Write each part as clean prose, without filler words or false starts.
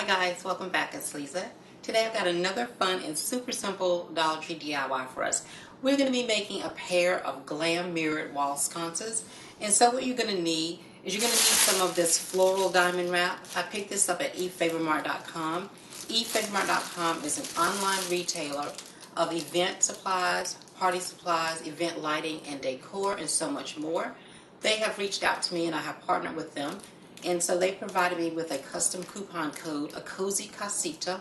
guys, welcome back. It's Lisa. Today I've got another fun and super simple Dollar Tree DIY for us. We're going to be making a pair of Glam mirrored wall sconces. And so what you're going to need is you're going to need some of this floral diamond wrap. I picked this up at EFavormart.com. EFavormart.com is an online retailer of event supplies, party supplies, event lighting, and decor, and so much more. They have reached out to me and I have partnered with them. And so they provided me with a custom coupon code, a cozy casita,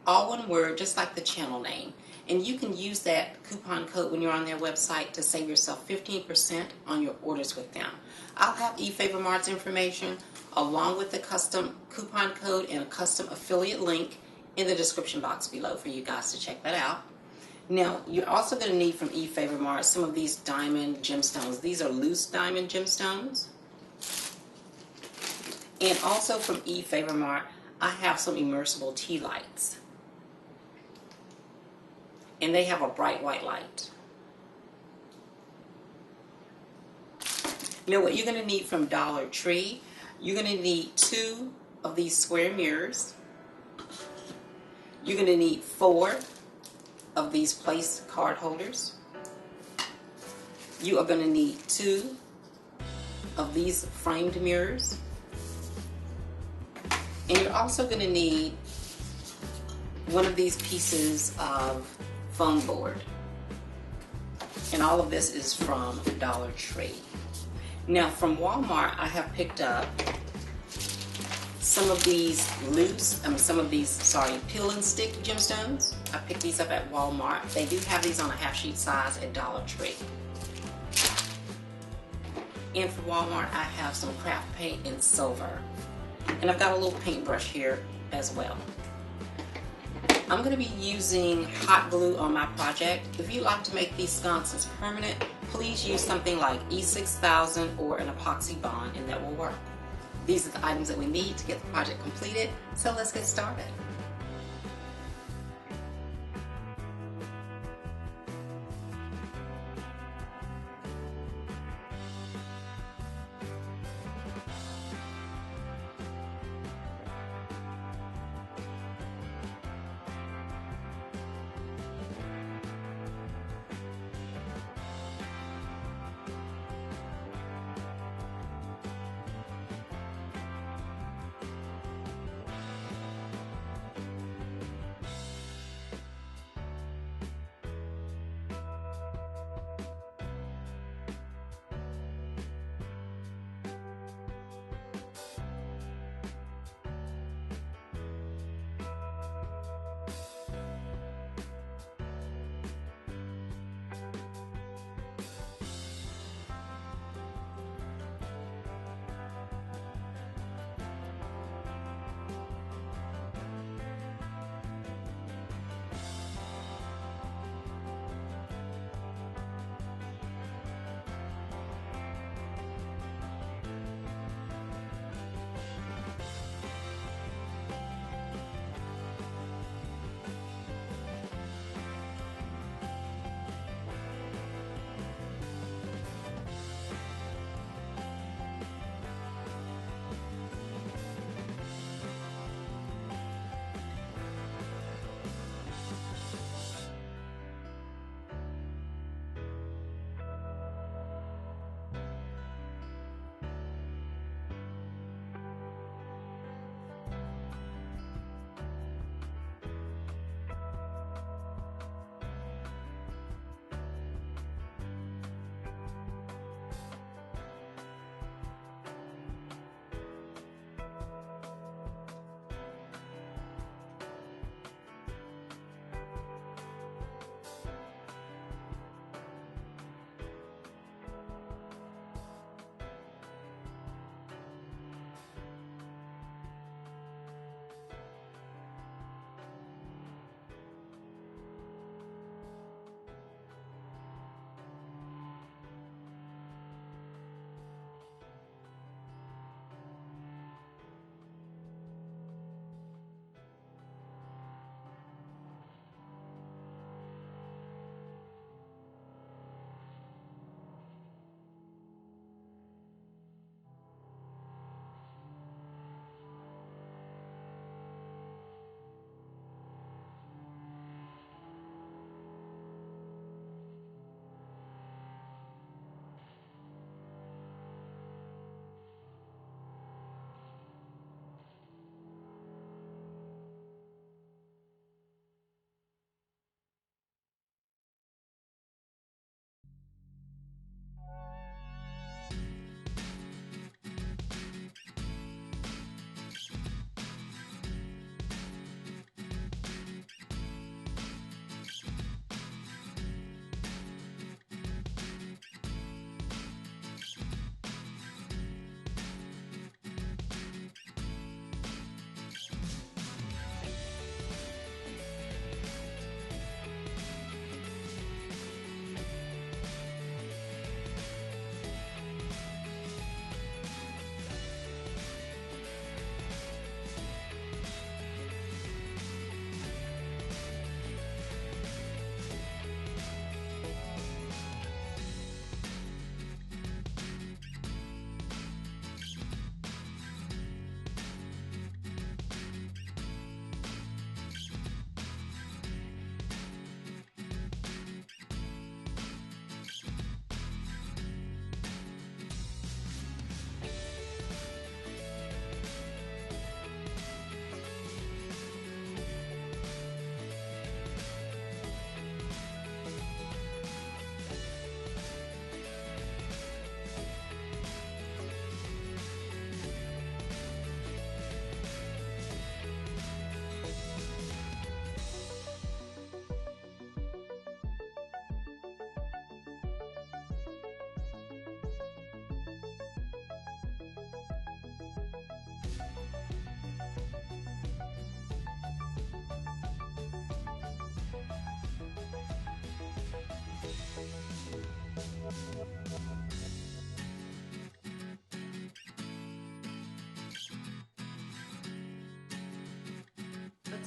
all one word, just like the channel name. And you can use that coupon code when you're on their website to save yourself 15% on your orders with them. I'll have EFavormart's information along with the custom coupon code and a custom affiliate link in the description box below for you guys to check that out. Now, you're also going to need from EFavormart some of these diamond gemstones. These are loose diamond gemstones. And also from EFavormart, I have some immersible tea lights. And they have a bright white light. Now what you're going to need from Dollar Tree, you're going to need 2 of these square mirrors. You're going to need 4 of these place card holders. You are going to need 2 of these framed mirrors. And you're also going to need 1 of these pieces of foam board. And all of this is from Dollar Tree. Now from Walmart, I have picked up some of these peel and stick gemstones. I picked these up at Walmart. They do have these on a half-sheet size at Dollar Tree. And for Walmart, I have some craft paint in silver. And I've got a little paintbrush here as well. I'm going to be using hot glue on my project. If you'd like to make these sconces permanent, please use something like E6000 or an epoxy bond, and that will work. These are the items that we need to get the project completed, so let's get started.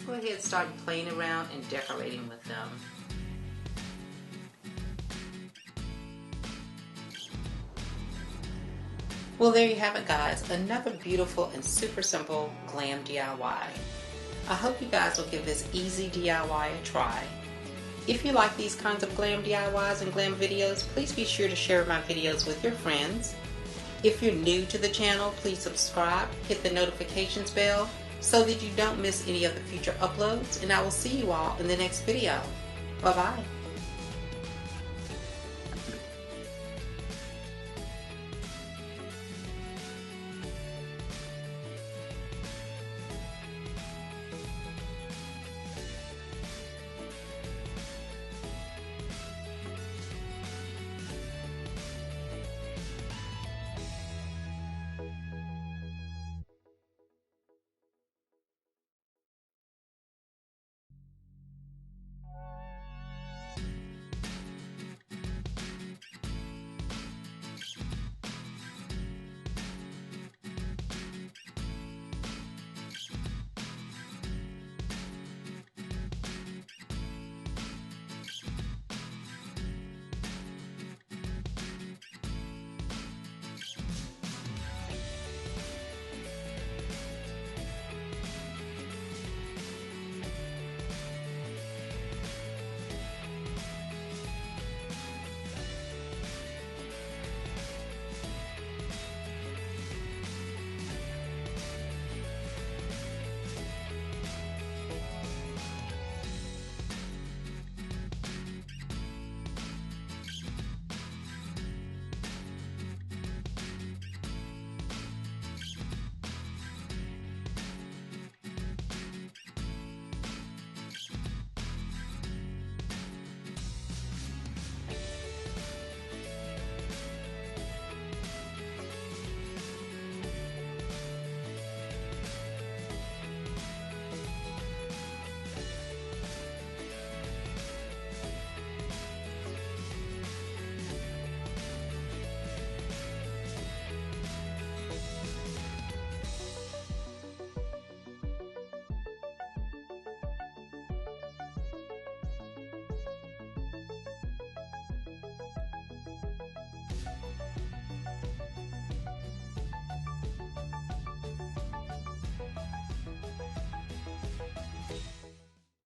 go ahead and start playing around and decorating with them. Well, there you have it, guys. Another beautiful and super simple glam DIY. I hope you guys will give this easy DIY a try. If you like these kinds of glam DIYs and glam videos, please be sure to share my videos with your friends. If you're new to the channel, please subscribe, hit the notifications bell so that you don't miss any of the future uploads, and I will see you all in the next video. Bye-bye.